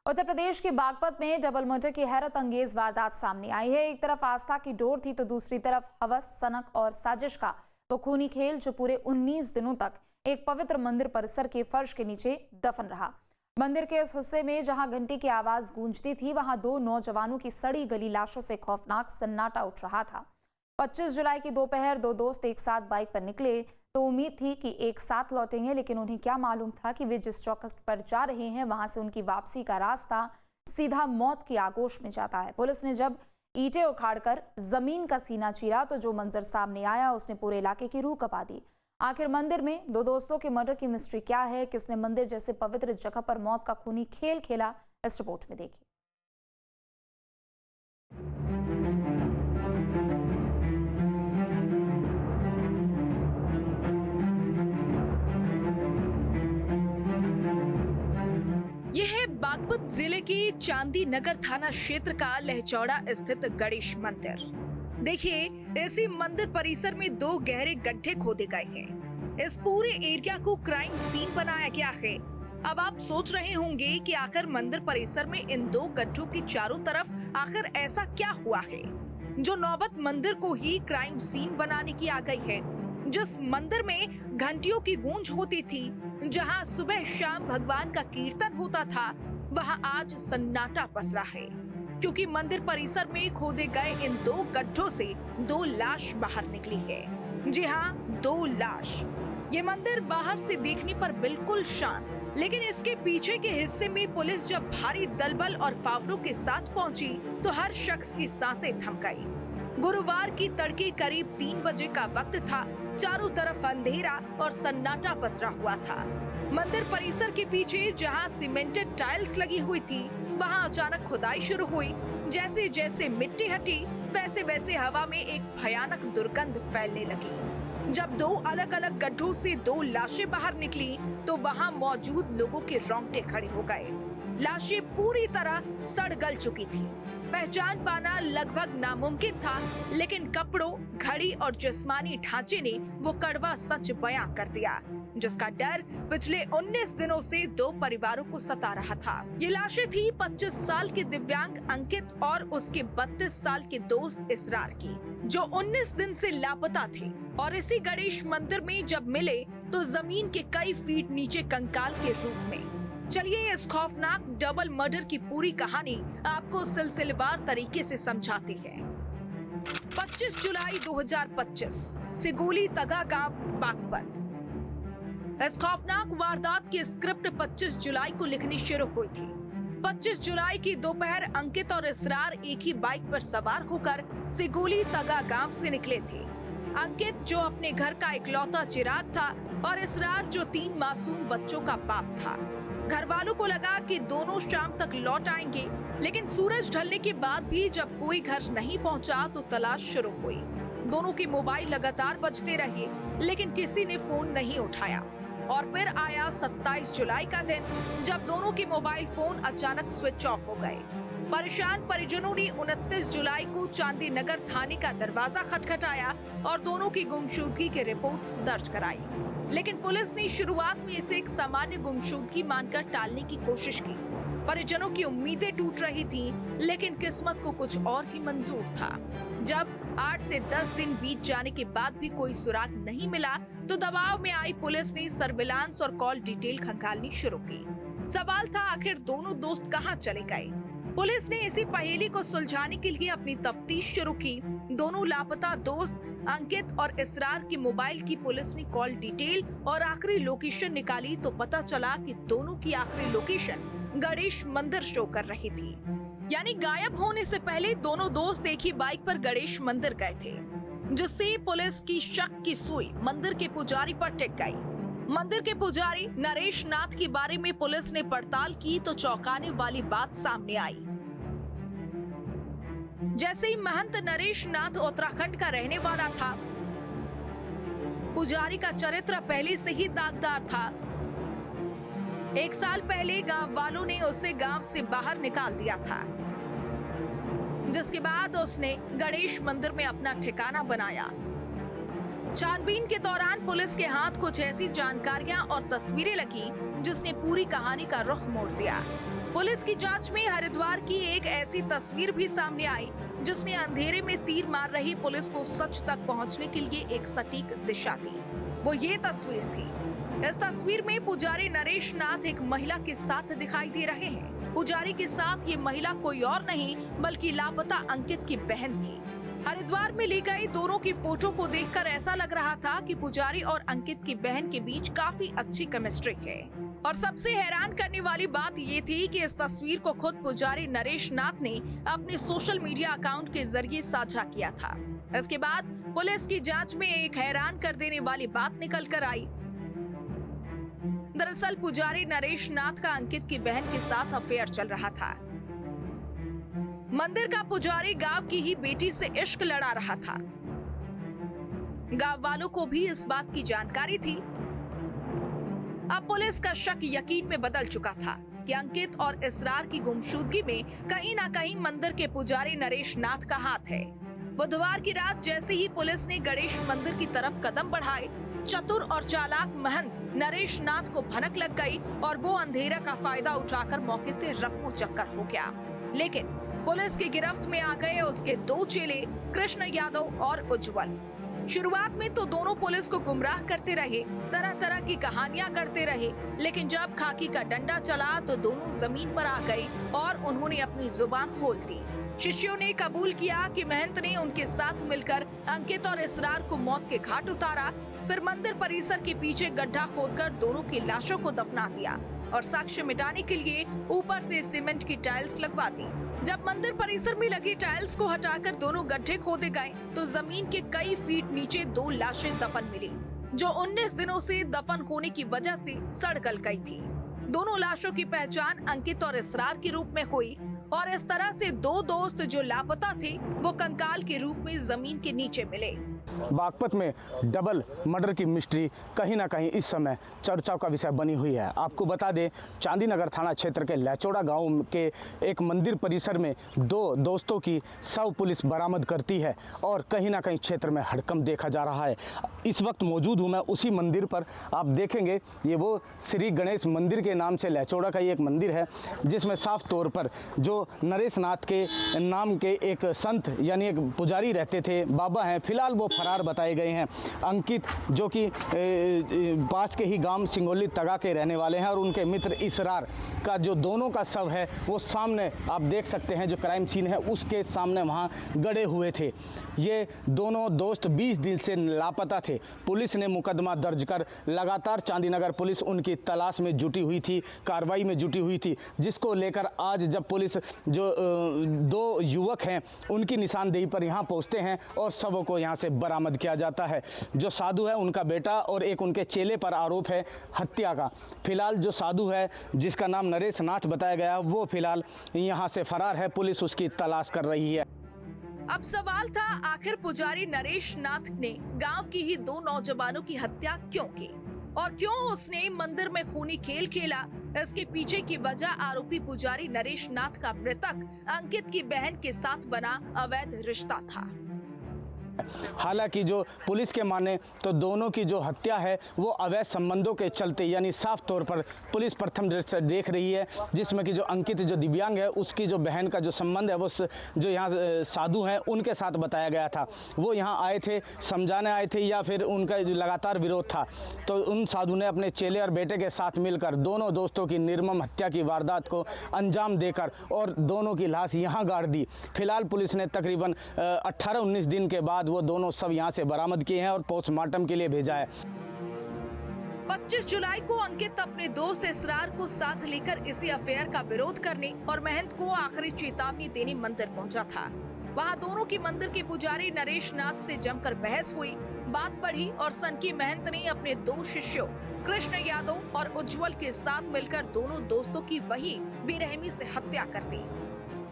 उत्तर प्रदेश के बागपत में double murder की हैरत अंगेज वारदात सामने आई है। एक तरफ आस्था की डोर थी तो दूसरी तरफ हवस, सनक और साजिश का वो खूनी खेल जो पूरे 19 दिनों तक एक पवित्र मंदिर परिसर के फर्श के नीचे दफन रहा। मंदिर के इस हिस्से में जहां घंटी की आवाज गूंजती थी, वहां दो नौजवानों की सड़ी गली लाशों से खौफनाक सन्नाटा उठ रहा था। 25 जुलाई की दोपहर दो दोस्त एक साथ बाइक पर निकले तो उम्मीद थी कि एक साथ लौटेंगे, लेकिन उन्हें क्या मालूम था कि वे जिस चौक पर जा रहे हैं वहां से उनकी वापसी का रास्ता सीधा मौत की आगोश में जाता है। पुलिस ने जब ईंटें उखाड़कर जमीन का सीना चीरा तो जो मंजर सामने आया उसने पूरे इलाके की रूह कपा दी। आखिर मंदिर में दो दोस्तों के मर्डर की मिस्ट्री क्या है, किसने मंदिर जैसे पवित्र जगह पर मौत का खूनी खेल खेला, इस रिपोर्ट में देखिए। यह है बागपत जिले के चांदी नगर थाना क्षेत्र का लहचौड़ा स्थित गणेश मंदिर। देखिए, इसी मंदिर परिसर में दो गहरे गड्ढे खोदे गए हैं। इस पूरे एरिया को क्राइम सीन बनाया गया है। अब आप सोच रहे होंगे कि आखिर मंदिर परिसर में इन दो गड्ढों की चारों तरफ आखिर ऐसा क्या हुआ है जो नौबत मंदिर को ही क्राइम सीन बनाने की आ गई है। जिस मंदिर में घंटियों की गूंज होती थी, जहां सुबह शाम भगवान का कीर्तन होता था, वहां आज सन्नाटा पसरा है, क्योंकि मंदिर परिसर में खोदे गए इन दो गड्ढों से दो लाश बाहर निकली है। जी हाँ, दो लाश। ये मंदिर बाहर से देखने पर बिल्कुल शांत, लेकिन इसके पीछे के हिस्से में पुलिस जब भारी दलबल और फावड़ों के साथ पहुंची तो हर शख्स की सांसें थम गई। गुरुवार की तड़के करीब 3 बजे का वक्त था। चारों तरफ अंधेरा और सन्नाटा पसरा हुआ था। मंदिर परिसर के पीछे जहां सीमेंटेड टाइल्स लगी हुई थी, वहां अचानक खुदाई शुरू हुई। जैसे जैसे मिट्टी हटी, वैसे वैसे हवा में एक भयानक दुर्गंध फैलने लगी। जब दो अलग अलग गड्ढों से दो लाशें बाहर निकली तो वहां मौजूद लोगों के रोंगटे खड़े हो गए। लाशें पूरी तरह सड़ गल चुकी थी। पहचान पाना लगभग नामुमकिन था, लेकिन कपड़ों, घड़ी और जिस्मानी ढांचे ने वो कड़वा सच बयां कर दिया, जिसका डर पिछले 19 दिनों से दो परिवारों को सता रहा था। ये लाशें थी 25 साल के दिव्यांग अंकित और उसके 32 साल के दोस्त इसरार की, जो 19 दिन से लापता थे और इसी गणेश मंदिर में जब मिले तो जमीन के कई फीट नीचे कंकाल के रूप में। चलिए इस खौफनाक डबल मर्डर की पूरी कहानी आपको सिलसिलेवार तरीके से समझाते हैं। 25 जुलाई 2025, सिगोली तगा गांव, बागपत। इस खौफनाक वारदात की स्क्रिप्ट 25 जुलाई को लिखनी शुरू हुई थी। 25 जुलाई की दोपहर अंकित और इसरार एक ही बाइक पर सवार होकर सिगोली तगा गांव से निकले थे। अंकित जो अपने घर का इकलौता चिराग था और इसरार जो 3 मासूम बच्चों का बाप था। घर वालों को लगा कि दोनों शाम तक लौट आएंगे, लेकिन सूरज ढलने के बाद भी जब कोई घर नहीं पहुंचा तो तलाश शुरू हुई। दोनों के मोबाइल लगातार बजते रहे, लेकिन किसी ने फोन नहीं उठाया। और फिर आया 27 जुलाई का दिन, जब दोनों के मोबाइल फोन अचानक स्विच ऑफ हो गए। परेशान परिजनों ने 29 जुलाई को चांदी नगर थाने का दरवाजा खटखटाया और दोनों की गुमशुदगी की रिपोर्ट दर्ज कराई, लेकिन पुलिस ने शुरुआत में इसे एक सामान्य गुमशुदगी मानकर टालने की कोशिश की। परिजनों की उम्मीदें टूट रही थी, लेकिन किस्मत को कुछ और ही मंजूर था। जब 8 से 10 दिन बीत जाने के बाद भी कोई सुराग नहीं मिला तो दबाव में आई पुलिस ने सर्विलांस और कॉल डिटेल खंगालनी शुरू की। सवाल था, आखिर दोनों दोस्त कहां चले गए? पुलिस ने इसी पहेली को सुलझाने के लिए अपनी तफ्तीश शुरू की। दोनों लापता दोस्त अंकित और इसरार की मोबाइल की पुलिस ने कॉल डिटेल और आखिरी लोकेशन निकाली तो पता चला कि दोनों की आखिरी लोकेशन गणेश मंदिर शो कर रही थी। यानी गायब होने से पहले दोनों दोस्त एक ही बाइक पर गणेश मंदिर गए थे, जिससे पुलिस की शक की सुई मंदिर के पुजारी पर टिक गई। मंदिर के पुजारी नरेश नाथ के बारे में पुलिस ने पड़ताल की तो चौंकाने वाली बात सामने आई। जैसे ही महंत नरेश नाथ उत्तराखंड का रहने वाला था, पुजारी का चरित्र पहले से ही दागदार था। 1 साल पहले गांव वालों ने उसे गांव से बाहर निकाल दिया था, जिसके बाद उसने गणेश मंदिर में अपना ठिकाना बनाया। छानबीन के दौरान पुलिस के हाथ कुछ ऐसी जानकारियां और तस्वीरें लगी जिसने पूरी कहानी का रुख मोड़ दिया। पुलिस की जांच में हरिद्वार की एक ऐसी तस्वीर भी सामने आई जिसने अंधेरे में तीर मार रही पुलिस को सच तक पहुंचने के लिए एक सटीक दिशा दी। वो ये तस्वीर थी। इस तस्वीर में पुजारी नरेश नाथ एक महिला के साथ दिखाई दे रहे हैं। पुजारी के साथ ये महिला कोई और नहीं बल्कि लापता अंकित की बहन थी। हरिद्वार में ली गई दोनों की फोटो को देखकर ऐसा लग रहा था कि पुजारी और अंकित की बहन के बीच काफी अच्छी केमिस्ट्री है। और सबसे हैरान करने वाली बात ये थी कि इस तस्वीर को खुद पुजारी नरेश नाथ ने अपने सोशल मीडिया अकाउंट के जरिए साझा किया था। इसके बाद पुलिस की जांच में एक हैरान कर देने वाली बात निकल कर आई। दरअसल पुजारी नरेश नाथ का अंकित की बहन के साथ अफेयर चल रहा था। मंदिर का पुजारी गांव की ही बेटी से इश्क लड़ा रहा था। गांव वालों को भी इस बात की जानकारी थी। अब पुलिस का शक यकीन में बदल चुका था कि अंकित और इसरार की गुमशुदगी में कहीं ना कहीं मंदिर के पुजारी नरेश नाथ का हाथ है। बुधवार की रात जैसे ही पुलिस ने गणेश मंदिर की तरफ कदम बढ़ाए, चतुर और चालाक महंत नरेश नाथ को भनक लग गई और वो अंधेरा का फायदा उठाकर मौके से रफू चक्कर हो गया। लेकिन पुलिस की गिरफ्त में आ गए उसके दो चेले कृष्ण यादव और उज्जवल। शुरुआत में तो दोनों पुलिस को गुमराह करते रहे, तरह तरह की कहानियां करते रहे, लेकिन जब खाकी का डंडा चला तो दोनों जमीन पर आ गए और उन्होंने अपनी जुबान खोल दी। शिष्यों ने कबूल किया कि महंत ने उनके साथ मिलकर अंकित और इसरार को मौत के घाट उतारा, फिर मंदिर परिसर के पीछे गड्ढा खोदकर दोनों की लाशों को दफना दिया और साक्ष्य मिटाने के लिए ऊपर से सीमेंट की टाइल्स लगवा दी। जब मंदिर परिसर में लगी टाइल्स को हटाकर दोनों गड्ढे खोदे गए तो जमीन के कई फीट नीचे दो लाशें दफन मिली, जो 19 दिनों से दफन होने की वजह से सड़ गल गई थी। दोनों लाशों की पहचान अंकित और इसरार के रूप में हुई और इस तरह से दो दोस्त जो लापता थे वो कंकाल के रूप में जमीन के नीचे मिले। बागपत में डबल मर्डर की मिस्ट्री कहीं ना कहीं इस समय चर्चा का विषय बनी हुई है। आपको बता दें, चांदी नगर थाना क्षेत्र के लहचौड़ा गांव के एक मंदिर परिसर में दो दोस्तों की शव पुलिस बरामद करती है और कहीं ना कहीं क्षेत्र में हड़कंप देखा जा रहा है। इस वक्त मौजूद हूँ मैं उसी मंदिर पर। आप देखेंगे ये वो श्री गणेश मंदिर के नाम से लहचौड़ा का ही एक मंदिर है, जिसमें साफ तौर पर जो नरेश नाथ के नाम के एक संत यानी एक पुजारी रहते थे, बाबा हैं, फिलहाल वो फरार बताए गए हैं। अंकित जो कि पास के ही गांव सिंगोली तगा के रहने वाले हैं और उनके मित्र इसरार का जो दोनों का शव है वो सामने आप देख सकते हैं, जो क्राइम सीन है उसके सामने वहां गड़े हुए थे। ये दोनों दोस्त 20 दिन से लापता थे। पुलिस ने मुकदमा दर्ज कर लगातार चांदी नगर पुलिस उनकी तलाश में जुटी हुई थी, कार्रवाई में जुटी हुई थी, जिसको लेकर आज जब पुलिस जो दो युवक हैं उनकी निशानदेही पर यहाँ पहुँचते हैं और शवों को यहाँ से बरामद किया जाता है। जो साधु है उनका बेटा और एक उनके चेले पर आरोप है हत्या का। फिलहाल जो साधु है जिसका नाम नरेश नाथ बताया गया वो फिलहाल यहाँ से फरार है, पुलिस उसकी तलाश कर रही है। अब सवाल था, आखिर पुजारी नरेश नाथ ने गांव की ही दो नौजवानों की हत्या क्यों की और क्यों उसने मंदिर में खूनी खेल खेला? इसके पीछे की वजह आरोपी पुजारी नरेश नाथ का मृतक अंकित की बहन के साथ बना अवैध रिश्ता था। हालांकि जो पुलिस के माने तो दोनों की जो हत्या है वो अवैध संबंधों के चलते, यानी साफ तौर पर पुलिस प्रथम दृष्टया देख रही है, जिसमें कि जो अंकित जो दिव्यांग है उसकी जो बहन का जो संबंध है वो जो यहाँ साधु हैं उनके साथ बताया गया था। वो यहाँ आए थे, समझाने आए थे या फिर उनका जो लगातार विरोध था, तो उन साधु ने अपने चेले और बेटे के साथ मिलकर दोनों दोस्तों की निर्मम हत्या की वारदात को अंजाम देकर और दोनों की लाश यहाँ गाड़ दी। फिलहाल पुलिस ने तकरीबन 18-19 दिन के बाद वो दोनों सब यहाँ से बरामद किए हैं और पोस्टमार्टम के लिए भेजा है। 25 जुलाई को अंकित अपने दोस्त इसरार को साथ लेकर इसी अफेयर का विरोध करने और महंत को आखिरी चेतावनी देने मंदिर पहुंचा था। वहां दोनों की मंदिर के पुजारी नरेश नाथ से जमकर बहस हुई, बात बढ़ी और सनकी महंत ने अपने दो शिष्यों कृष्ण यादव और उज्जवल के साथ मिलकर दोनों दोस्तों की वही बेरहमी से हत्या कर दी।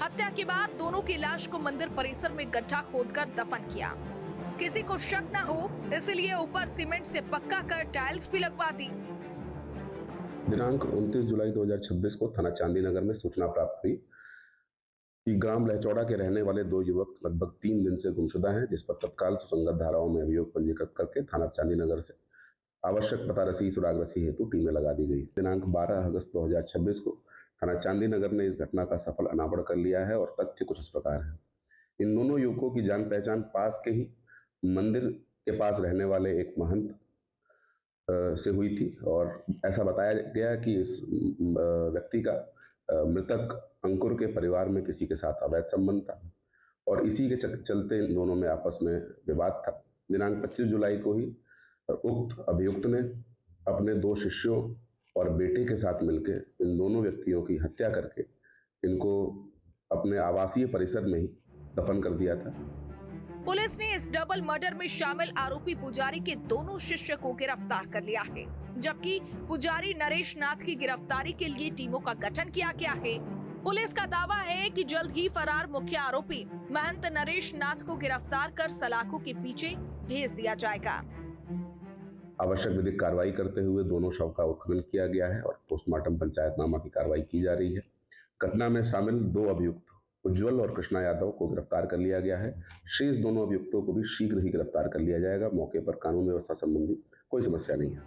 हत्या के बाद दोनों की लाश को मंदिर परिसर में गड्ढा खोदकर दफन किया। किसी को शक न हो इसलिए ऊपर सीमेंट से पक्का कर टाइल्स भी लगवा दी। दिनांक 29 जुलाई 2026 को थाना चांदी नगर में सूचना प्राप्त हुई कि ग्राम लहचौड़ा के रहने वाले दो युवक लगभग 3 दिन से गुमशुदा हैं, जिस पर तत्काल सुसंगत धाराओं में अभियोग पंजीकृत करके थाना चांदी नगर से आवश्यक पता रसी सुराग रसी हेतु टीमें लगा दी गई। दिनांक 12 अगस्त 2026 को थाना चांदी नगर ने इस घटना का सफल अनावरण कर लिया है और तथ्य कुछ इस प्रकार है। इन दोनों युवकों की जान पहचान पास के ही मंदिर के पास रहने वाले एक महंत से हुई थी और ऐसा बताया गया कि इस व्यक्ति का मृतक अंकुर के परिवार में किसी के साथ अवैध संबंध था और इसी के चलते इन दोनों में आपस में विवाद था। दिनांक 25 जुलाई को ही उक्त अभियुक्त ने अपने 2 शिष्यों और बेटे के साथ मिलकर इन दोनों व्यक्तियों की हत्या करके इनको अपने आवासीय परिसर में ही दफन कर दिया था। पुलिस ने इस डबल मर्डर में शामिल आरोपी पुजारी के दोनों शिष्य को गिरफ्तार कर लिया है, जबकि पुजारी नरेश नाथ की गिरफ्तारी के लिए टीमों का गठन किया गया है। पुलिस का दावा है कि जल्द ही फरार मुख्य आरोपी महंत नरेश नाथ को गिरफ्तार कर सलाखों के पीछे भेज दिया जाएगा। आवश्यक विधिक कार्रवाई करते हुए दोनों शव का उत्खनन किया गया है और पोस्टमार्टम पंचायतनामा की कार्रवाई की जा रही है। घटना में शामिल 2 अभियुक्त उज्जवल और कृष्णा यादव को गिरफ्तार कर लिया गया है। शेष दोनों अभियुक्तों को भी शीघ्र ही गिरफ्तार कर लिया जाएगा। मौके पर कानून व्यवस्था संबंधी कोई समस्या नहीं है।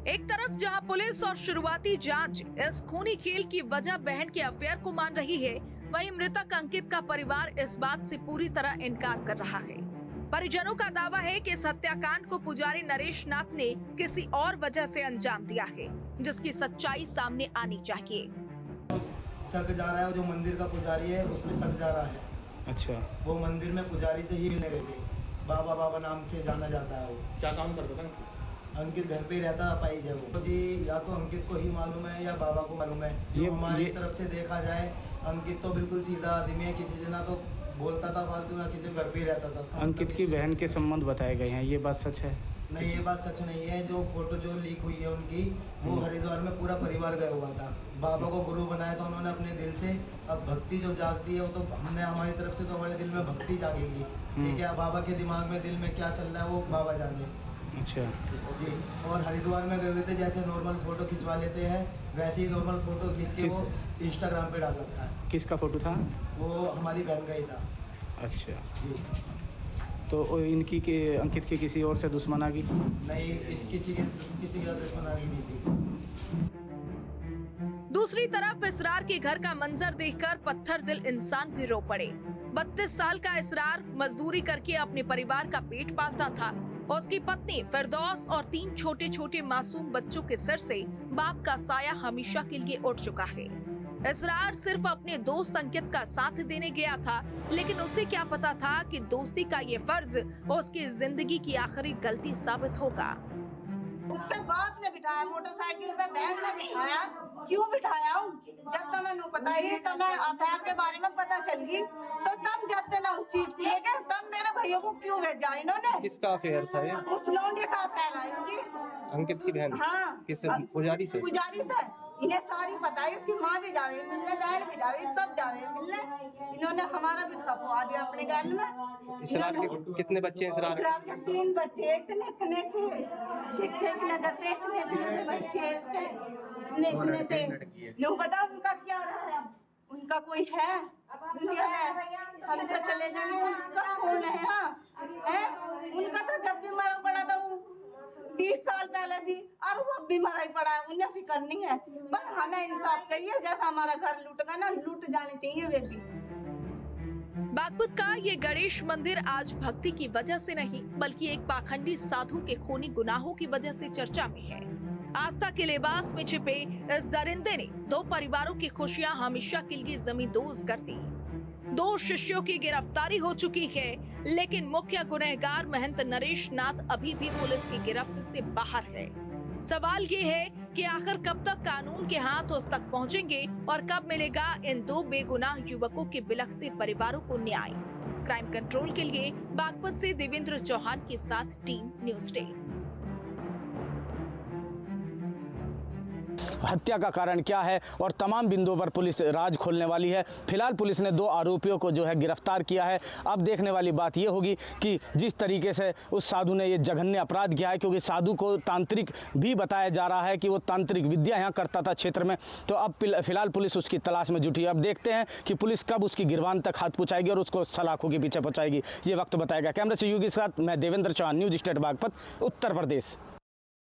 एक तरफ जहां पुलिस और शुरुआती जांच इस खूनी खेल की वजह बहन के अफेयर को मान रही है, वहीं मृतक अंकित का परिवार इस बात से पूरी तरह इनकार कर रहा है। परिजनों का दावा है कि इस हत्याकांड को पुजारी नरेश नाथ ने किसी और वजह से अंजाम दिया है, जिसकी सच्चाई सामने आनी चाहिए। शक जा रहा है, जो मंदिर का पुजारी है उस पे शक जा रहा है। अच्छा, वो मंदिर में पुजारी से ही मिलने गए थे। बाबा बाबा नाम से जाना जाता है। वो क्या काम करता था? अंकित घर पे ही रहता अपाइज है वो। तो जी या तो अंकित को ही मालूम है या बाबा को मालूम है। ये हमारी तरफ से देखा जाए अंकित तो बिल्कुल सीधा आदमी है, किसी से ना तो बोलता था फालतू, ना किसी घर पे ही रहता था। अंकित की बहन के संबंध बताए गए हैं, ये बात सच है? नहीं, ये बात सच नहीं है। जो फोटो जो लीक हुई है उनकी, वो हरिद्वार में पूरा परिवार गया हुआ था। बाबा को गुरु बनाया था उन्होंने अपने दिल से। अब भक्ति जो जागती है वो तो हमने हमारी तरफ से तो हमारे दिल में भक्ति जागेगी, ठीक है। बाबा के दिमाग में दिल में क्या चल रहा है वो बाबा जाने। अच्छा जी, और हरिद्वार में गए हुए थे, जैसे नॉर्मल फोटो खिंचवा लेते हैं वैसे ही नॉर्मल फोटो खींच के वो इंस्टाग्राम पे डाल रखा है। किसका फोटो था? वो हमारी बहन का ही था। अच्छा जी, तो इनकी के अंकित की किसी और से दुश्मनागी? नहीं, किसी का दुश्मनागी नहीं थी। दूसरी तरफ इसरार के घर का मंजर देखकर पत्थर दिल इंसान भी रो पड़े। 32 साल का इसरार मजदूरी करके अपने परिवार का पेट पालता था। उसकी पत्नी फिरदौस और 3 छोटे छोटे मासूम बच्चों के सिर से बाप का साया हमेशा के लिए उठ चुका है। इसरार सिर्फ अपने दोस्त अंकित का साथ देने गया था, लेकिन उसे क्या पता था कि दोस्ती का ये फर्ज उसकी जिंदगी की आखिरी गलती साबित होगा। उसके बाप ने बिठाया मोटरसाइकिल पे, बहन ने बिठाया। क्यों बिठाया? जब तक मैंने बताई तब मैं अफेयर के बारे में पता चल गई, तो तब जाते ना उस चीज को लेके, तब मेरे भैया को क्यों भेजा इन्होंने? किसका अफेयर था ये? उस लौंडे का अफेयर है इनकी। अंकित की बहन? हाँ। किससे? पुजारी से? पुजारी से। इन्हें सारी पता है, उसकी माँ भी जावे मिलने, बहन भी जावे, सब जावे मिलने। इन्होंने हमारा भी खपवा दिया अपने गल में। इसरार के कितने बच्चे हैं? इसरार के 3 बच्चे, इतने से दिखते भी न जाते, इतने से बच्चे इसके, इतने से। लोग बताओ उनका क्या रहा है? उनका कोई है? हम तो चले जाएंगे, उसका कौन है? हाँ है, उनका तो जब भी मरा पड़ा था वो 30 साल पहले भी, और वो भी मरा ही पड़ा है। उन्हें फिक्र नहीं है, पर हमें इंसाफ चाहिए। जैसा हमारा घर लूट गया ना, लूट जाने चाहिए वे भी। बागपत का ये गणेश मंदिर आज भक्ति की वजह से नहीं, बल्कि एक पाखंडी साधु के खूनी गुनाहों की वजह से चर्चा में है। आस्था के लिबास में छिपे इस दरिंदे ने 2 परिवारों की खुशियां हमेशा के लिए जमींदोज कर दी। 2 शिष्यों की गिरफ्तारी हो चुकी है, लेकिन मुख्य गुनहगार महंत नरेश नाथ अभी भी पुलिस की गिरफ्त से बाहर है। सवाल ये है कि आखिर कब तक कानून के हाथ उस तक पहुंचेंगे और कब मिलेगा इन 2 बेगुनाह युवकों के बिलखते परिवारों को न्याय। क्राइम कंट्रोल के लिए बागपत से देवेंद्र चौहान के साथ टीम न्यूज़ डे। हत्या का कारण क्या है और तमाम बिंदुओं पर पुलिस राज खोलने वाली है। फिलहाल पुलिस ने 2 आरोपियों को जो है गिरफ्तार किया है। अब देखने वाली बात यह होगी कि जिस तरीके से उस साधु ने ये जघन्य अपराध किया है, क्योंकि साधु को तांत्रिक भी बताया जा रहा है कि वो तांत्रिक विद्या यहाँ करता था क्षेत्र में, तो अब फिलहाल पुलिस उसकी तलाश में जुटी है। अब देखते हैं कि पुलिस कब उसकी गिरबान तक हाथ पहुँचाएगी और उसको सलाखों के पीछे पहुँचाएगी, ये वक्त बताएगा। कैमरे से युगी के साथ मैं देवेंद्र चौहान, न्यूज़ स्टेट बागपत, उत्तर प्रदेश।